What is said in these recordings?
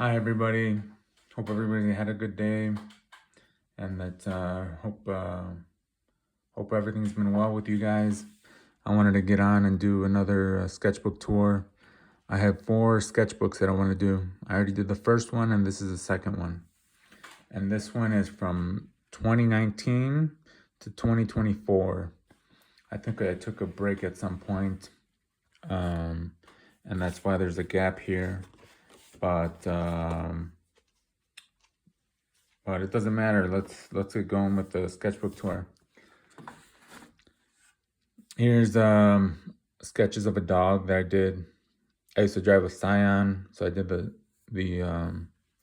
Hi everybody. Hope everybody had a good day, and that hope everything's been well with you guys. I wanted to get on and do another sketchbook tour. I have 4 sketchbooks that I want to do. I already did the first one, and this is the second one. And this one is from 2019 to 2024. I think I took a break at some point, and that's why there's a gap here. But it doesn't matter. Let's get going with the sketchbook tour. Here's sketches of a dog that I did. I used to drive a Scion, so I did the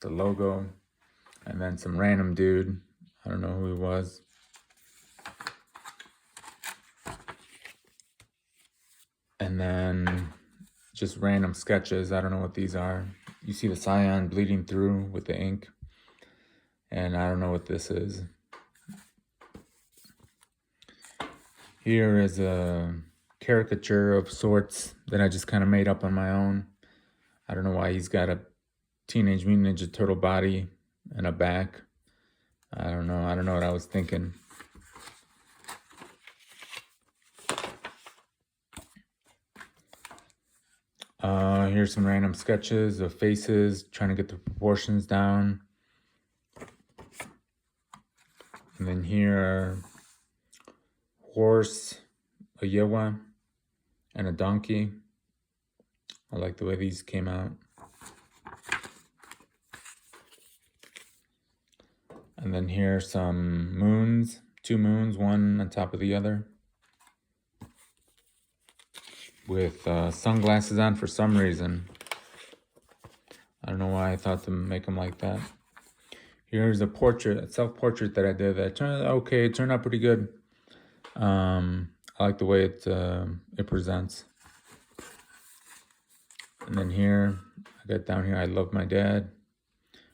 logo, and then some random dude. I don't know who he was. And then just random sketches. I don't know what these are. You see the Scion bleeding through with the ink, and I don't know what this is. Here is a caricature of sorts that I just kind of made up on my own. I don't know why he's got a Teenage Mutant Ninja Turtle body and a back. I don't know what I was thinking. Here's some random sketches of faces, trying to get the proportions down. And then here are horse, a yewa, and a donkey. I like the way these came out. And then here are some moons, 2 moons, one on top of the other, with sunglasses on for some reason. I don't know why I thought to make them like that. Here's a portrait, a self-portrait that I did that turned out okay. It turned out pretty good. I like the way it presents. And then here, I got down here, I love my dad,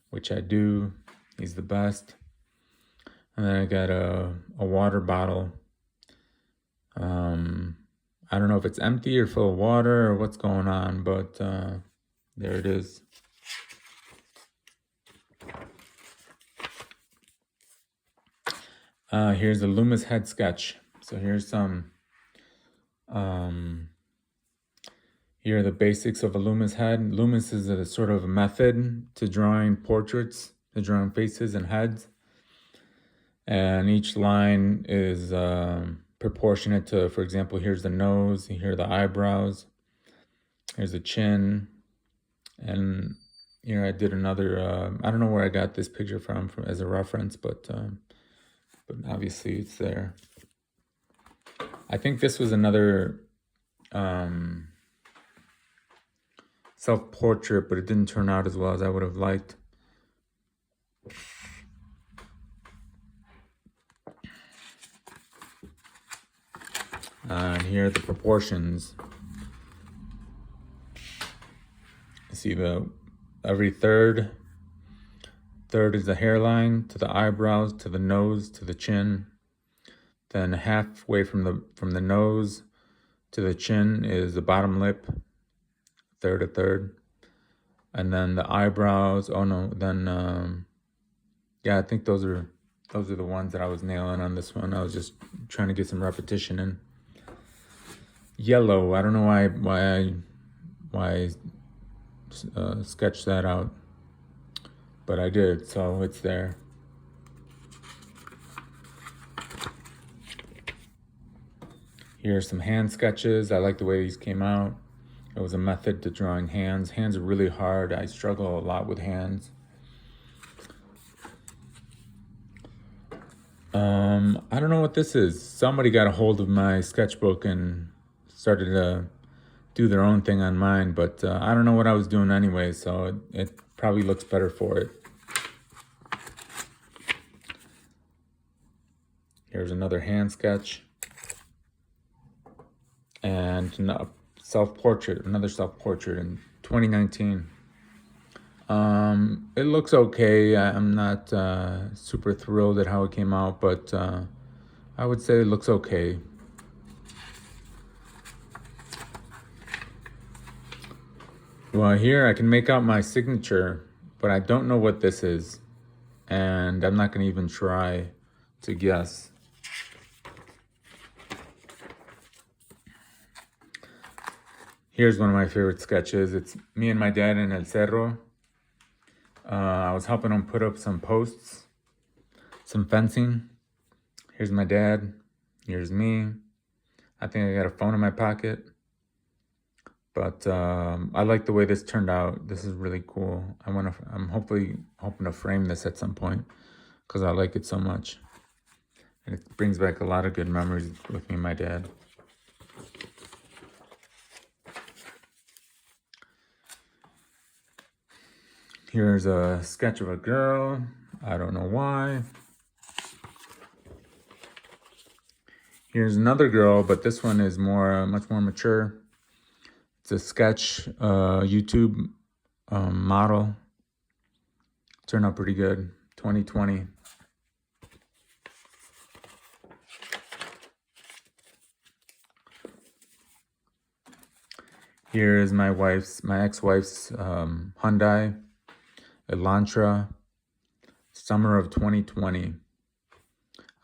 which I do. He's the best. And then I got a water bottle. I don't know if it's empty or full of water or what's going on, but there it is. Here's a Loomis head sketch. So here's some, here are the basics of a Loomis head. Loomis is a sort of a method to drawing portraits, to drawing faces and heads. And each line is proportionate to, for example, here's the nose, here are the eyebrows, here's the chin, and here I did another, I don't know where I got this picture from as a reference, but obviously it's there. I think this was another self-portrait, but it didn't turn out as well as I would have liked. And here are the proportions. You see every third is the hairline, to the eyebrows, to the nose, to the chin. Then halfway from the nose to the chin is the bottom lip, a third. And then the eyebrows, yeah, I think those are the ones that I was nailing on this one. I was just trying to get some repetition in. Yellow, I don't know why I sketched that out, but I did, so it's there. Here are some hand sketches. I like the way these came out. It was a method to drawing hands. Hands are really hard. I struggle a lot with hands. I don't know what this is. Somebody got a hold of my sketchbook and started to do their own thing on mine, but I don't know what I was doing anyway, so it probably looks better for it. Here's another hand sketch. And another self-portrait in 2019. It looks okay. I'm not super thrilled at how it came out, but I would say it looks okay. Well, here I can make out my signature, but I don't know what this is, and I'm not going to even try to guess. Here's one of my favorite sketches. It's me and my dad in El Cerro. I was helping him put up some posts, some fencing. Here's my dad. Here's me. I think I got a phone in my pocket. But I like the way this turned out. This is really cool. I'm hoping to frame this at some point because I like it so much. And it brings back a lot of good memories with me and my dad. Here's a sketch of a girl. I don't know why. Here's another girl, but this one is much more mature. It's a sketch YouTube model. Turned out pretty good. 2020. Here is my ex-wife's Hyundai Elantra, summer of 2020.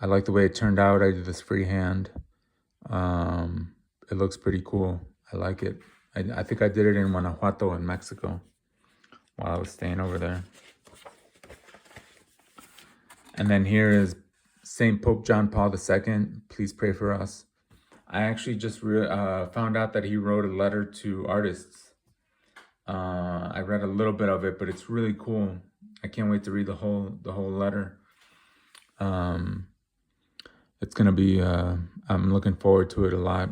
I like the way it turned out. I did this freehand. It looks pretty cool. I like it. I think I did it in Guanajuato in Mexico while I was staying over there. And then here is Saint Pope John Paul II. Please pray for us. I actually just found out that he wrote a letter to artists. I read a little bit of it, but it's really cool. I can't wait to read the whole letter. It's gonna be. I'm looking forward to it a lot,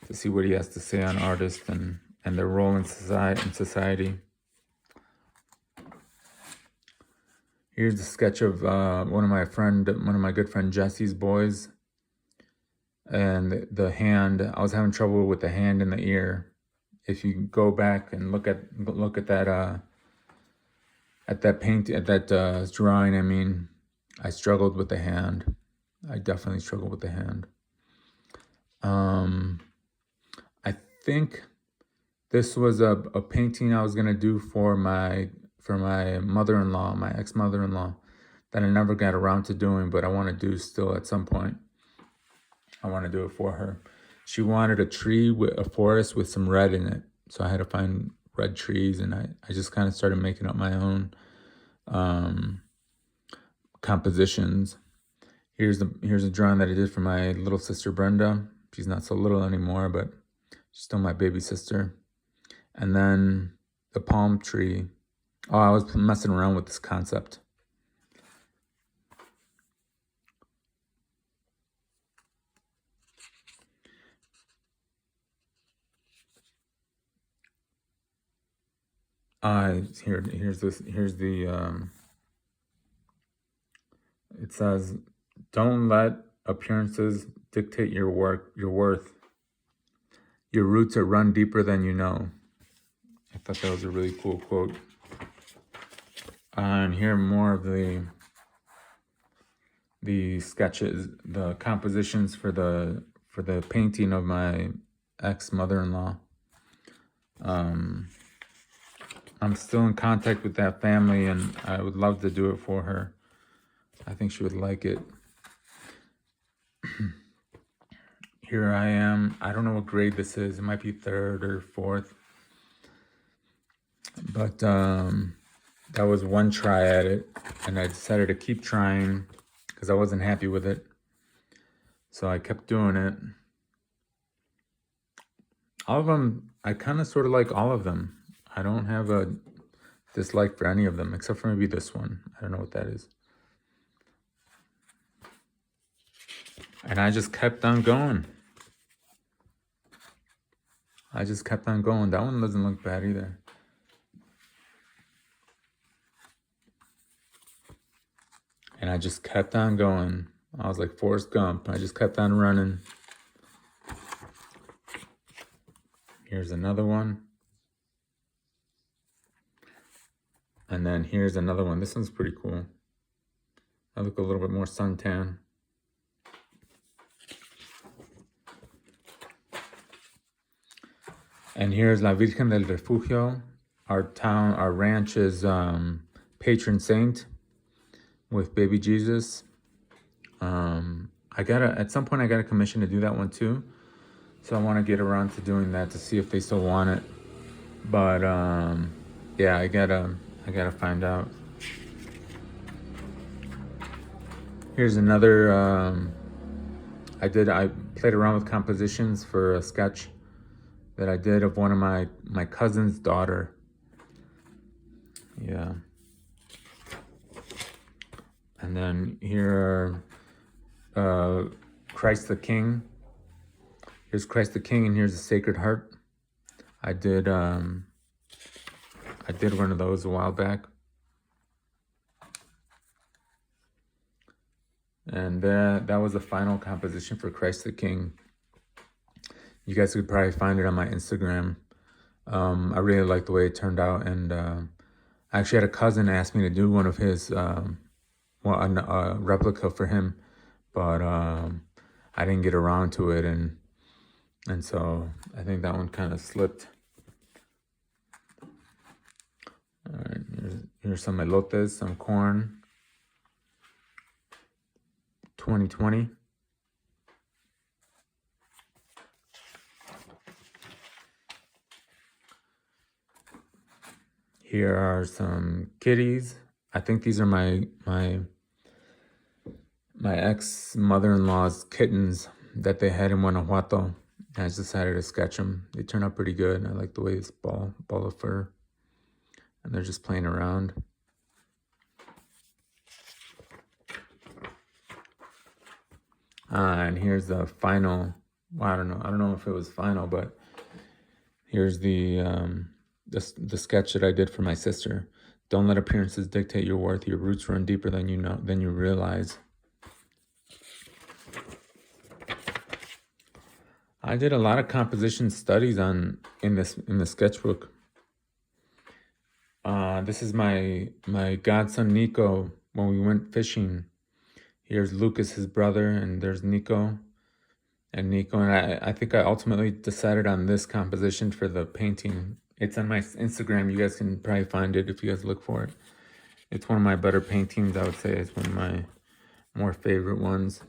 to see what he has to say on artists and their role in society. Here's a sketch of one of my good friend Jesse's boys, and the hand. I was having trouble with the hand and the ear. If you go back and look at that drawing, I mean, I struggled with the hand. I definitely struggled with the hand. I think this was a painting I was gonna do for my mother-in-law, my ex-mother-in-law, that I never got around to doing, but I want to do still at some point. I want to do it for her. She wanted a forest with some red in it, so I had to find red trees, and I just kind of started making up my own compositions. Here's a drawing that I did for my little sister Brenda. She's not so little anymore, but she's still my baby sister. And then the palm tree. Oh, I was messing around with this concept. Here's the it says, don't let appearances dictate your worth. Your roots are run deeper than you know. I thought that was a really cool quote. And here are more of the sketches, the compositions for the painting of my ex-mother-in-law. I'm still in contact with that family, and I would love to do it for her. I think she would like it. Here I am. I don't know what grade this is. It might be 3rd or 4th. But that was one try at it, and I decided to keep trying because I wasn't happy with it. So I kept doing it. All of them, I kind of sort of like all of them. I don't have a dislike for any of them, except for maybe this one. I don't know what that is. And I just kept on going. That one doesn't look bad either. And I just kept on going. I was like Forrest Gump. I just kept on running. Here's another one. And then here's another one. This one's pretty cool. I look a little bit more suntan. And here's La Virgen del Refugio. our ranch's patron saint with baby Jesus. At some point I got a commission to do that one too. So I want to get around to doing that to see if they still want it. But yeah, I gotta find out. Here's another. I played around with compositions for a sketch that I did of one of my cousin's daughter. Yeah. And then here are Christ the King. Here's Christ the King, and here's the Sacred Heart. I did one of those a while back. And that was the final composition for Christ the King. You guys could probably find it on my Instagram. I really like the way it turned out, and I actually had a cousin ask me to do one of his, a replica for him, but I didn't get around to it, and so I think that one kind of slipped. All right, here's some elotes, some corn. 2020. Here are some kitties. I think these are my ex mother-in-law's kittens that they had in Guanajuato. I just decided to sketch them. They turn out pretty good. I like the way it's ball of fur, and they're just playing around. And here's the final. Well, I don't know if it was final, but here's the sketch that I did for my sister. Don't let appearances dictate your worth. Your roots run deeper than you realize. I did a lot of composition studies in the sketchbook. This is my godson Nico when we went fishing. Here's Lucas, his brother, and there's Nico. And I think I ultimately decided on this composition for the painting. It's on my Instagram. You guys can probably find it if you guys look for it. It's one of my better paintings, I would say. It's one of my more favorite ones.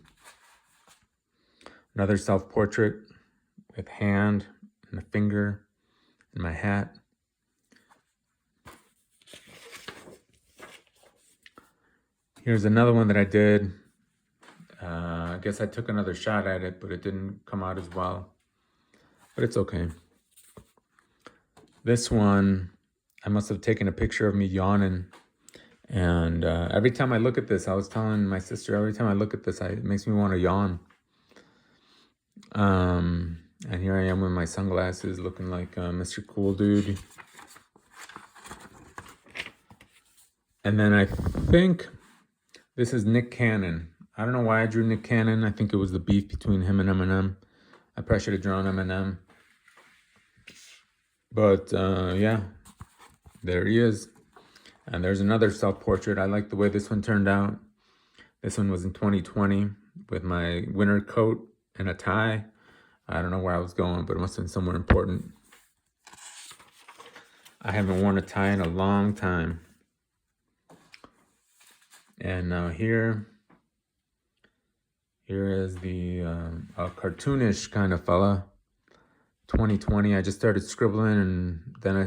Another self-portrait with hand and a finger and my hat. Here's another one that I did. I guess I took another shot at it, but it didn't come out as well. But it's okay. This one, I must have taken a picture of me yawning. And every time I look at this, I was telling my sister, every time I look at this, it makes me want to yawn. And here I am with my sunglasses looking like Mr. Cool Dude. And then I think this is Nick Cannon. I don't know why I drew Nick Cannon. I think it was the beef between him and Eminem. I probably should have drawn Eminem. But yeah, there he is. And there's another self-portrait. I like the way this one turned out. This one was in 2020 with my winter coat and a tie. I don't know where I was going, but it must have been somewhere important. I haven't worn a tie in a long time. And now here is the a cartoonish kind of fella. 2020. I just started scribbling, and then I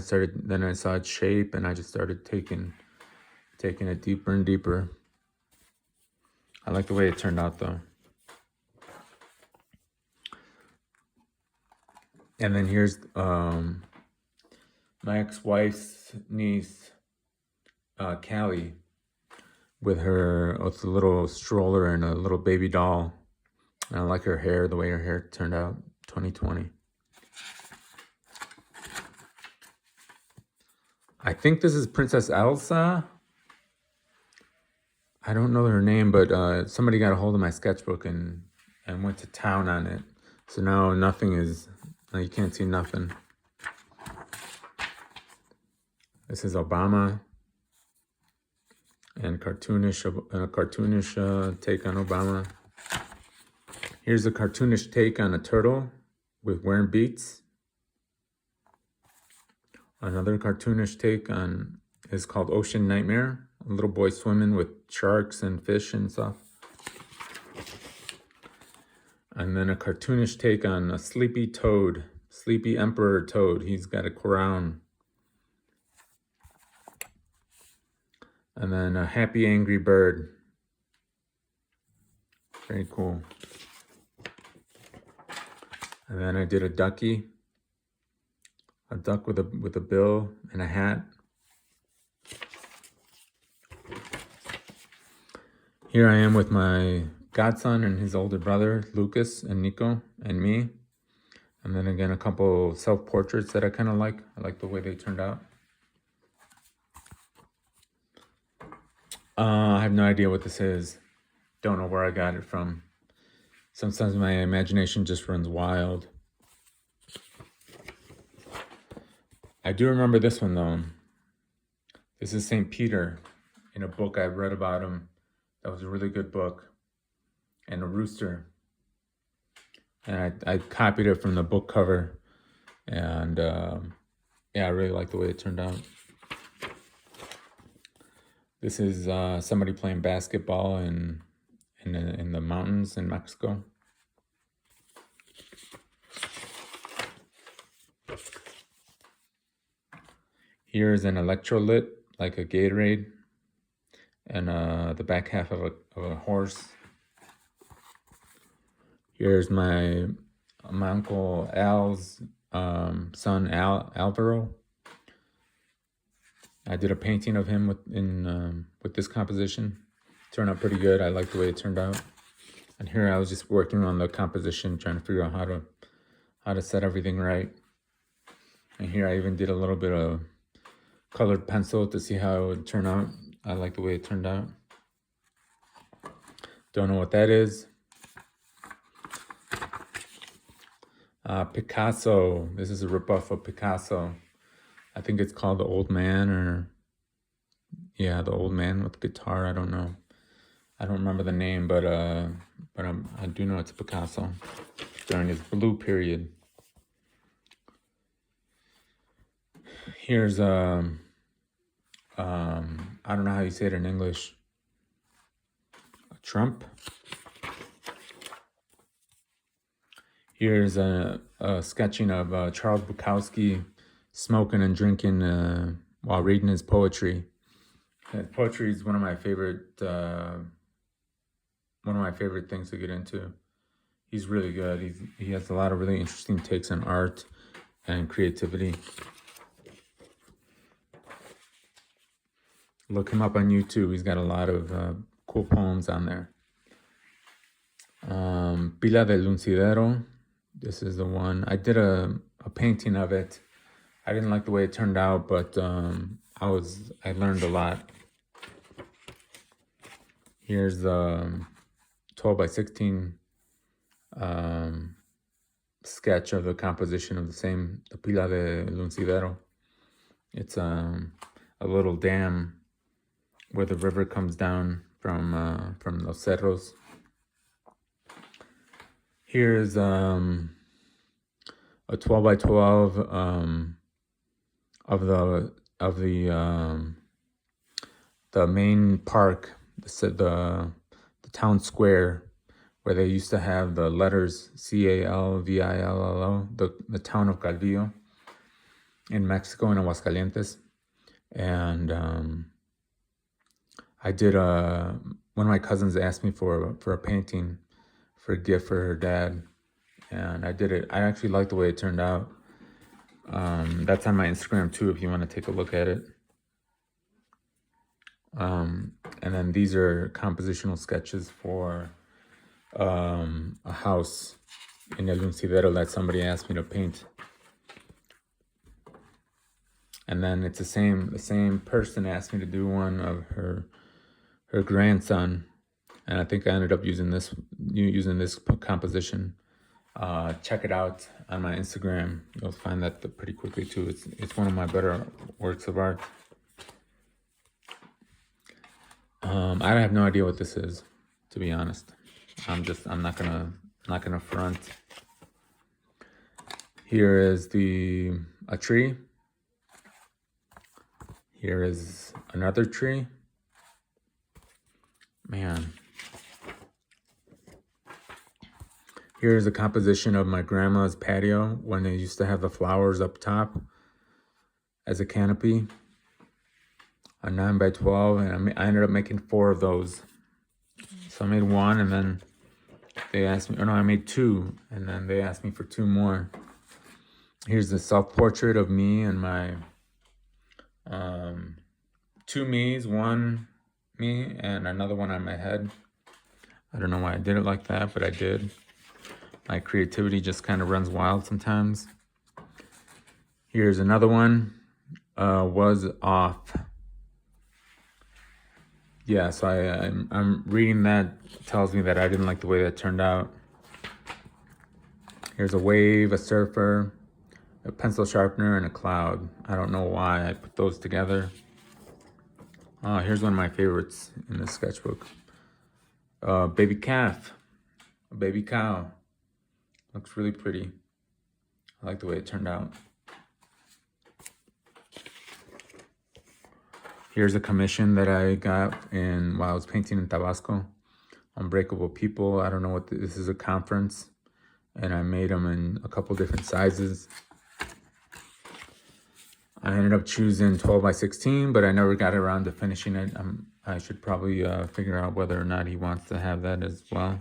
saw its shape, and I just started taking it deeper and deeper. I like the way it turned out, though. And then here's my ex-wife's niece, Callie, with a little stroller and a little baby doll. And I like her hair, the way her hair turned out. 2020. I think this is Princess Elsa. I don't know her name, but somebody got a hold of my sketchbook and went to town on it. So now you can't see nothing. This is Obama and a cartoonish take on Obama. Here's a cartoonish take on a turtle with wearing beats. Another cartoonish take on is called Ocean Nightmare. A little boy swimming with sharks and fish and stuff. And then a cartoonish take on a sleepy toad, sleepy emperor toad. He's got a crown. And then a happy angry bird. Very cool. And then I did a ducky, a duck with a bill and a hat. Here I am with my godson and his older brother, Lucas and Nico and me. And then again, a couple self-portraits that I kind of like. I like the way they turned out. I have no idea what this is. Don't know where I got it from. Sometimes my imagination just runs wild. I do remember this one though. This is St. Peter in a book I read about him. That was a really good book. And a rooster. And I copied it from the book cover. And yeah, I really like the way it turned out. This is somebody playing basketball in the mountains in Mexico. Here's an electrolyte, like a Gatorade, and the back half of a horse. Here's my Uncle Al's son, Alvaro. I did a painting of him with this composition. Turned out pretty good. I like the way it turned out. And here I was just working on the composition, trying to figure out how to set everything right. And here I even did a little bit of colored pencil to see how it would turn out. I like the way it turned out. Don't know what that is. Picasso. This is a ripoff of Picasso. I think it's called The Old Man, or yeah, The Old Man with guitar. I don't know. I don't remember the name, but I do know it's Picasso during his blue period. Here's I don't know how you say it in English. A Trump. Here's a sketching of Charles Bukowski smoking and drinking while reading his poetry. Poetry is one of my favorite things to get into. He's really good. He has a lot of really interesting takes on art and creativity. Look him up on YouTube. He's got a lot of cool poems on there. Pila del Luncidero. This is the one. I did a painting of it. I didn't like the way it turned out, but I learned a lot. Here's the 12 by 16 sketch of the composition of the Pila de Luncidero. It's a little dam where the river comes down from Los Cerros. Here's a 12 by 12 of the main park, the town square, where they used to have the letters CALVILLO, the town of Calvillo in Mexico, in Aguascalientes. And I did one of my cousins asked me for a painting for a gift for her dad, and I did it. I actually like the way it turned out. That's on my Instagram too, if you want to take a look at it. And then these are compositional sketches for a house in El Luncidero that somebody asked me to paint. And then it's the same person asked me to do one of her grandson, and I think I ended up using this composition. Check it out on my Instagram. You'll find that pretty quickly too. It's one of my better works of art. I have no idea what this is, to be honest. I'm not gonna front. Here is a tree. Here is another tree. Man. Here's a composition of my grandma's patio when they used to have the flowers up top as a canopy. A 9x12, and I ended up making 4 of those. So I made 1, and then they asked me, or no, I made 2, and then they asked me for 2 more. Here's the self-portrait of me and my 2 me's, 1 me and another one on my head. I don't know why I did it like that, but I did. My creativity just kind of runs wild sometimes. Here's another one. Was off. Yeah, so I'm reading that. Tells me that I didn't like the way that turned out. Here's a wave, a surfer, a pencil sharpener, and a cloud. I don't know why I put those together. Here's one of my favorites in this sketchbook. Baby calf, a baby cow. Looks really pretty. I like the way it turned out. Here's a commission that I got while I was painting in Tabasco. Unbreakable People. I don't know what this is, a conference, and I made them in a couple different sizes. I ended up choosing 12x16, but I never got around to finishing it. I should probably figure out whether or not he wants to have that as well.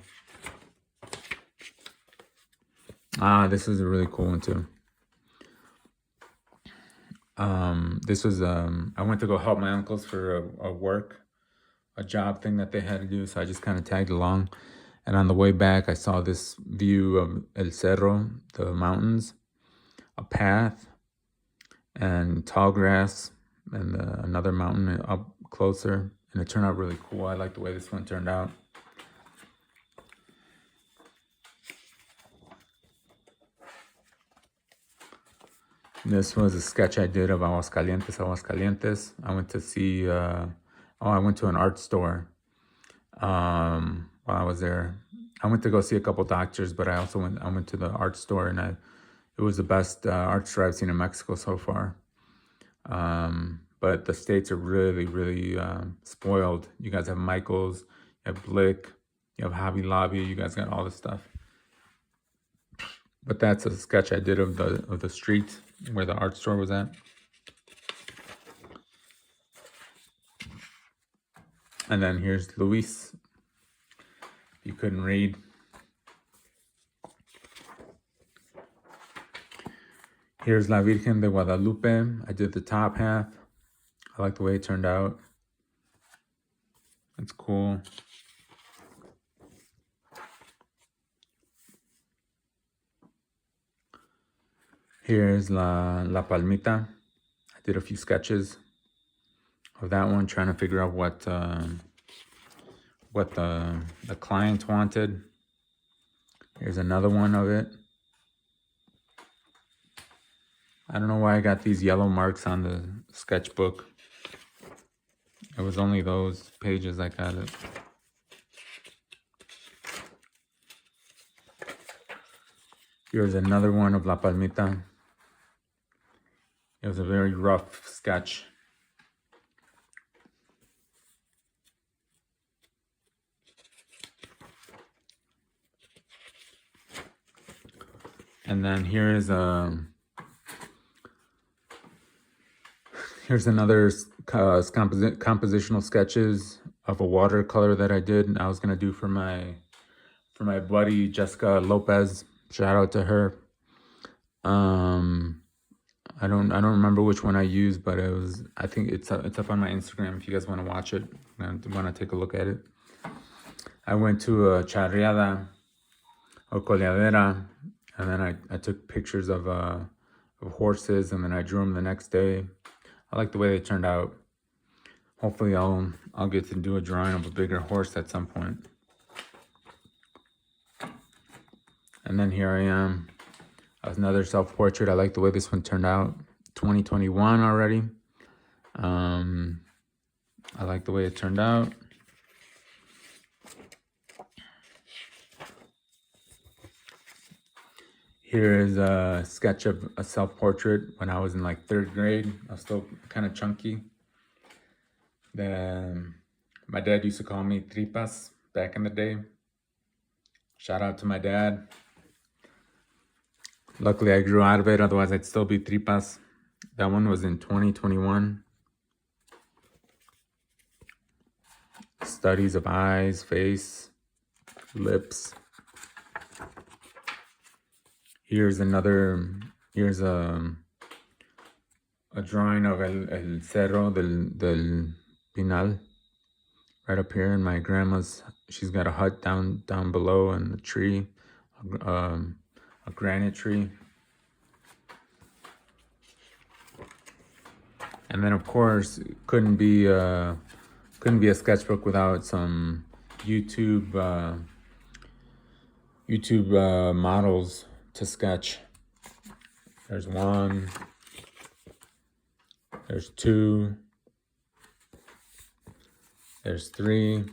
This is a really cool one too. This was, I went to go help my uncles for a job thing that they had to do. So I just kind of tagged along. And on the way back, I saw this view of El Cerro, the mountains, a path, and tall grass, and another mountain up closer. And it turned out really cool. I like the way this one turned out. This was a sketch I did of Aguascalientes. I went to see, I went to an art store while I was there. I went to go see a couple doctors, but I went to the art store, and it was the best art store I've seen in Mexico so far. But the States are really, really spoiled. You guys have Michael's, you have Blick, you have Hobby Lobby, you guys got all this stuff. But that's a sketch I did of the street where the art store was at. And then here's Luis. If you couldn't read. Here's La Virgen de Guadalupe. I did the top half. I like the way it turned out. It's cool. Here's La Palmita. I did a few sketches of that one, trying to figure out what the client wanted. Here's another one of it. I don't know why I got these yellow marks on the sketchbook. It was only those pages I got it. Here's another one of La Palmita. It was a very rough sketch. And then here's another compositional sketches of a watercolor that I did, and I was gonna do for my buddy Jessica Lopez. Shout out to her. I don't remember which one I used, but it was, I think it's up on my Instagram if you guys want to watch it and want to take a look at it. I went to a charreada or coleadera, and then I took pictures of horses, and then I drew them the next day. I like the way they turned out. Hopefully I'll get to do a drawing of a bigger horse at some point. And then here I am. Another self-portrait. I like the way this one turned out. 2021 already. I like the way it turned out. Here is a sketch of a self-portrait when I was in like 3rd grade. I was still kind of chunky. My dad used to call me Tripas back in the day. Shout out to my dad. Luckily, I grew out of it. Otherwise, I'd still be Tripas. That one was in 2021. Studies of eyes, face, lips. Here's a drawing of el cerro del Pinal. Right up here, and my grandma's, she's got a hut down below, and a tree, a granite tree. And then, of course, couldn't be a sketchbook without some YouTube models to sketch. There's one. There's two. There's three.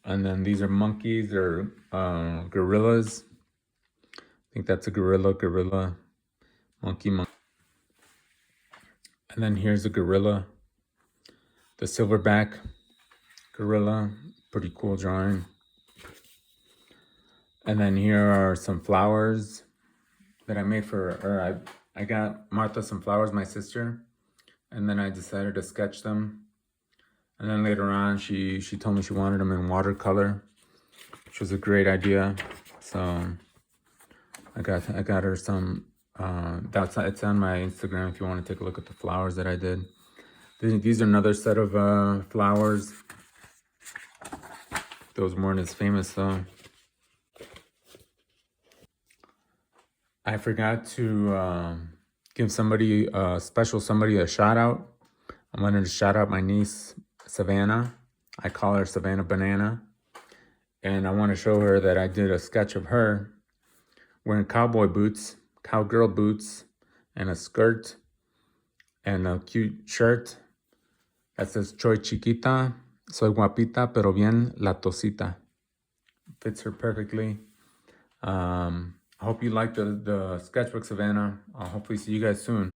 And then these are monkeys or gorillas. I think that's a gorilla, monkey. And then here's a gorilla, the silverback gorilla, pretty cool drawing. And then here are some flowers that I made I got Martha some flowers, my sister, and then I decided to sketch them. And then later on, she told me she wanted them in watercolor, which was a great idea. So I got her some. It's on my Instagram if you want to take a look at the flowers that I did. These are another set of flowers. Those weren't as famous though. I forgot to give somebody a shout out. I wanted to shout out my niece, Savannah. I call her Savannah Banana. And I want to show her that I did a sketch of her wearing cowgirl boots, and a skirt, and a cute shirt that says Soy chiquita, soy guapita, pero bien la tosita. Fits her perfectly. I hope you liked the sketchbook, Savannah. I'll hopefully see you guys soon.